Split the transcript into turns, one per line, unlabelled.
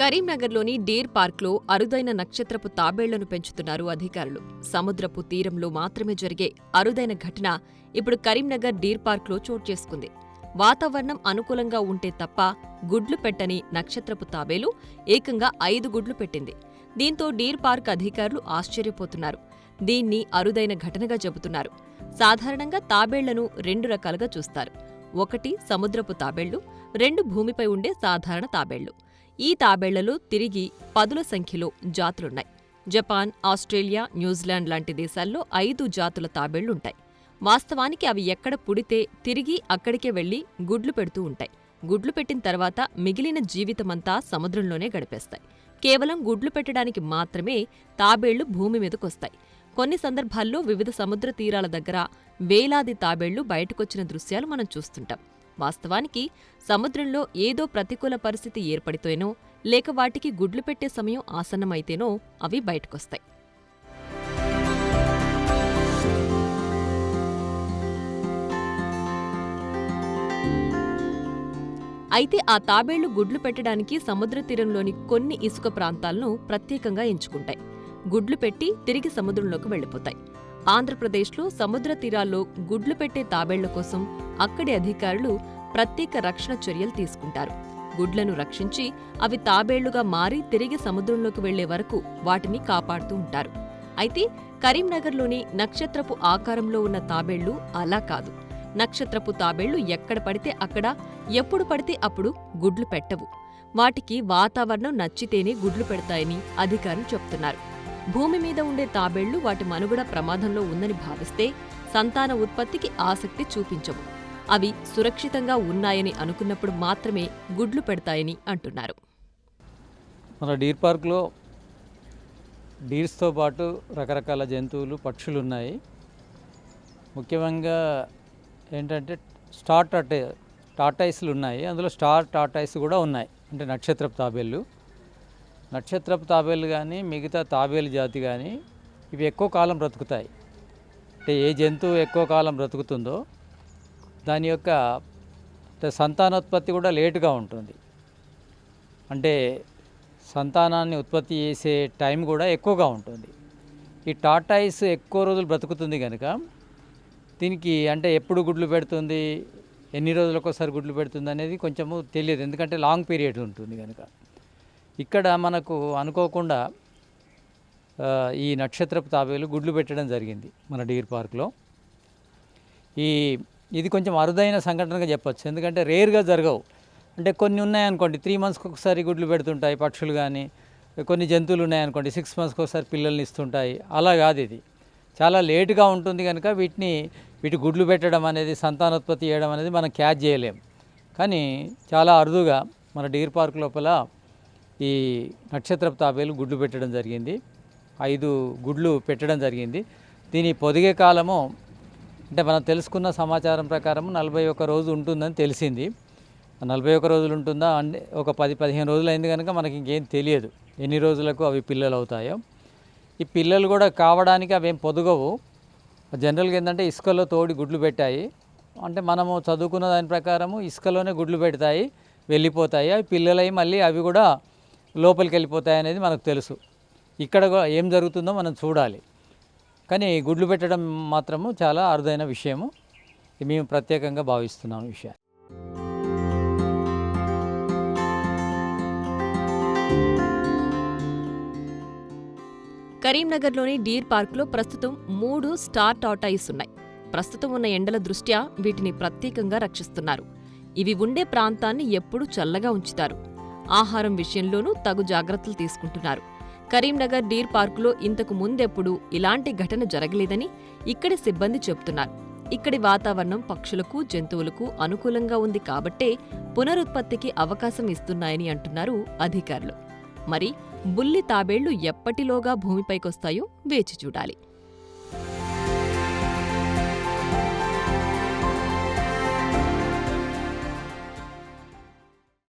కరీంనగర్లోని డీర్ పార్క్లో అరుదైన నక్షత్రపు తాబేళ్లను పెంచుతున్నారు అధికారులు. సముద్రపు తీరంలో మాత్రమే జరిగే అరుదైన ఘటన ఇప్పుడు కరీంనగర్ డీర్ పార్క్లో చోటు చేసుకుంది. వాతావరణం అనుకూలంగా ఉంటే తప్ప గుడ్లు పెట్టని నక్షత్రపు తాబేలు ఏకంగా 5 గుడ్లు పెట్టింది. దీంతో డీర్ పార్క్ అధికారులు ఆశ్చర్యపోతున్నారు. దీన్ని అరుదైన ఘటనగా చెబుతున్నారు. సాధారణంగా తాబేళ్లను 2 రకాలుగా చూస్తారు. 1 సముద్రపు తాబేళ్లు, 2 భూమిపై ఉండే సాధారణ తాబేళ్లు. ఈ తాబేళ్లలో తిరిగి 10ల సంఖ్యలో జాతులున్నాయి. జపాన్, ఆస్ట్రేలియా, న్యూజిలాండ్ లాంటి దేశాల్లో 5 జాతుల తాబేళ్లుంటాయి. వాస్తవానికి అవి ఎక్కడ పుడితే తిరిగి అక్కడికే వెళ్లి గుడ్లు పెడుతూ ఉంటాయి. గుడ్లు పెట్టిన తర్వాత మిగిలిన జీవితమంతా సముద్రంలోనే గడిపేస్తాయి. కేవలం గుడ్లు పెట్టడానికి మాత్రమే తాబేళ్లు భూమి మీదకొస్తాయి. కొన్ని సందర్భాల్లో వివిధ సముద్ర తీరాల దగ్గర వేలాది తాబేళ్లు బయటకొచ్చిన దృశ్యాలు మనం చూస్తుంటాం. వాస్తవానికి సముద్రంలో ఏదో ప్రతికూల పరిస్థితి ఏర్పడితేనో లేక వాటికి గుడ్లు పెట్టే సమయం ఆసన్నమైతేనో అవి బయటకొస్తాయి. అయితే ఆ తాబేళ్లు గుడ్లు పెట్టడానికి సముద్ర తీరంలోని కొన్ని ఇసుక ప్రాంతాలను ప్రత్యేకంగా ఎంచుకుంటాయి. గుడ్లు పెట్టి తిరిగి సముద్రంలోకి వెళ్లిపోతాయి. ఆంధ్రప్రదేశ్లో సముద్ర తీరాల్లో గుడ్లు పెట్టే తాబేళ్ల కోసం అక్కడి అధికారులు ప్రత్యేక రక్షణ చర్యలు తీసుకుంటారు. గుడ్లను రక్షించి అవి తాబేళ్లుగా మారి తిరిగి సముద్రంలోకి వెళ్లే వరకు వాటిని కాపాడుతూ ఉంటారు. అయితే కరీంనగర్లోని నక్షత్రపు ఆకారంలో ఉన్న తాబేళ్లు అలా కాదు. నక్షత్రపు తాబేళ్లు ఎక్కడ పడితే అక్కడ, ఎప్పుడు పడితే అప్పుడు గుడ్లు పెట్టవు. వాటికి వాతావరణం నచ్చితేనే గుడ్లు పెడతాయని అధికారులు చెప్తున్నారు. భూమి మీద ఉండే తాబేళ్లు వాటి మనుగడ ప్రమాదంలో ఉందని భావిస్తే సంతాన ఉత్పత్తికి ఆసక్తి చూపించవు. అవి సురక్షితంగా ఉన్నాయని అనుకున్నప్పుడు మాత్రమే గుడ్లు పెడతాయని అంటున్నారు.
మన డీర్ పార్క్లో డీర్స్తో పాటు రకరకాల జంతువులు, పక్షులు ఉన్నాయి. ముఖ్యంగా ఏంటంటే టార్టాయిస్లు ఉన్నాయి. అందులో స్టార్ టార్టాయిస్ కూడా ఉన్నాయి. అంటే నక్షత్రపు తాబేళ్ళు. నక్షత్రపు తాబేళ్ళు కానీ మిగతా తాబేలు జాతి కానీ ఇవి ఎక్కువ కాలం బ్రతుకుతాయి. అంటే ఏ జంతువు ఎక్కువ కాలం బ్రతుకుతుందో దాని యొక్క సంతానోత్పత్తి కూడా లేటుగా ఉంటుంది. అంటే సంతానాన్ని ఉత్పత్తి చేసే టైం కూడా ఎక్కువగా ఉంటుంది. ఈ టార్టాయిస్ ఎక్కువ రోజులు బ్రతుకుతుంది కనుక దీనికి అంటే ఎప్పుడు గుడ్లు పెడుతుంది, ఎన్ని రోజులకోసారి గుడ్లు పెడుతుంది అనేది కొంచెము తెలియదు. ఎందుకంటే లాంగ్ పీరియడ్ ఉంటుంది కనుక. ఇక్కడ మనకు అనుకోకుండా ఈ నక్షత్రపు తాబేలు గుడ్లు పెట్టడం జరిగింది మన డీర్ పార్క్లో. ఇది కొంచెం అరుదైన సంఘటనగా చెప్పచ్చు. ఎందుకంటే రేర్గా జరగవు. అంటే కొన్ని ఉన్నాయనుకోండి 3 monthsకి ఒకసారి గుడ్లు పెడుతుంటాయి పక్షులు కానీ, కొన్ని జంతువులు ఉన్నాయనుకోండి 6 monthsకి ఒకసారి పిల్లల్ని ఇస్తుంటాయి. అలా కాదు, ఇది చాలా లేటుగా ఉంటుంది కనుక వీటి గుడ్లు పెట్టడం అనేది, సంతానోత్పత్తి చేయడం అనేది మనం క్యాచ్ చేయలేం. కానీ చాలా అరుదుగా మన డీర్ పార్క్ లోపల ఈ నక్షత్రపు తాబేలు గుడ్లు పెట్టడం జరిగింది. 5 గుడ్లు పెట్టడం జరిగింది. దీని పొదిగే కాలము అంటే మనం తెలుసుకున్న సమాచారం ప్రకారం 41 రోజు ఉంటుందని తెలిసింది. 41 రోజులు ఉంటుందా అంటే ఒక 10-15 రోజులు అయింది కనుక మనకి ఇంకేం తెలియదు ఎన్ని రోజులకు అవి పిల్లలు అవుతాయో. ఈ పిల్లలు కూడా కావడానికి అవేం పొదుగవు. జనరల్గా ఏంటంటే ఇసుకలో తోడి గుడ్లు పెట్టాయి. అంటే మనము చదువుకున్న దాని ప్రకారము ఇసుకలోనే గుడ్లు పెడతాయి, వెళ్ళిపోతాయి. అవి పిల్లలై మళ్ళీ అవి కూడా లోపలికి వెళ్ళిపోతాయి అనేది మనకు తెలుసు. ఇక్కడ ఏం జరుగుతుందో మనం చూడాలి. కానీ గుడ్లు పెట్టడం మాత్రము చాలా అరుదైన విషయము. మేము ప్రత్యేకంగా భావిస్తున్నాం ఈ విషయాన్ని.
కరీంనగర్లోని డీర్ పార్క్లో ప్రస్తుతం 3 స్టార్ టార్టాయిస్ ఉన్నాయి. ప్రస్తుతం ఉన్న ఎండల దృష్ట్యా వీటిని ప్రత్యేకంగా రక్షిస్తున్నారు. ఇవి ఉండే ప్రాంతాన్ని ఎప్పుడూ చల్లగా ఉంచుతారు. ఆహారం విషయంలోనూ తగు జాగ్రత్తలు తీసుకుంటున్నారు. కరీంనగర్ డీర్ పార్కులో ఇంతకు ముందెప్పుడూ ఇలాంటి ఘటన జరగలేదని ఇక్కడి సిబ్బంది చెబుతున్నారు. ఇక్కడి వాతావరణం పక్షులకు, జంతువులకు అనుకూలంగా ఉంది కాబట్టే పునరుత్పత్తికి అవకాశం ఇస్తున్నాయని అంటున్నారు అధికారులు. మరి బుల్లి తాబేళ్లు ఎప్పటిలోగా భూమిపైకొస్తాయో వేచి చూడాలి.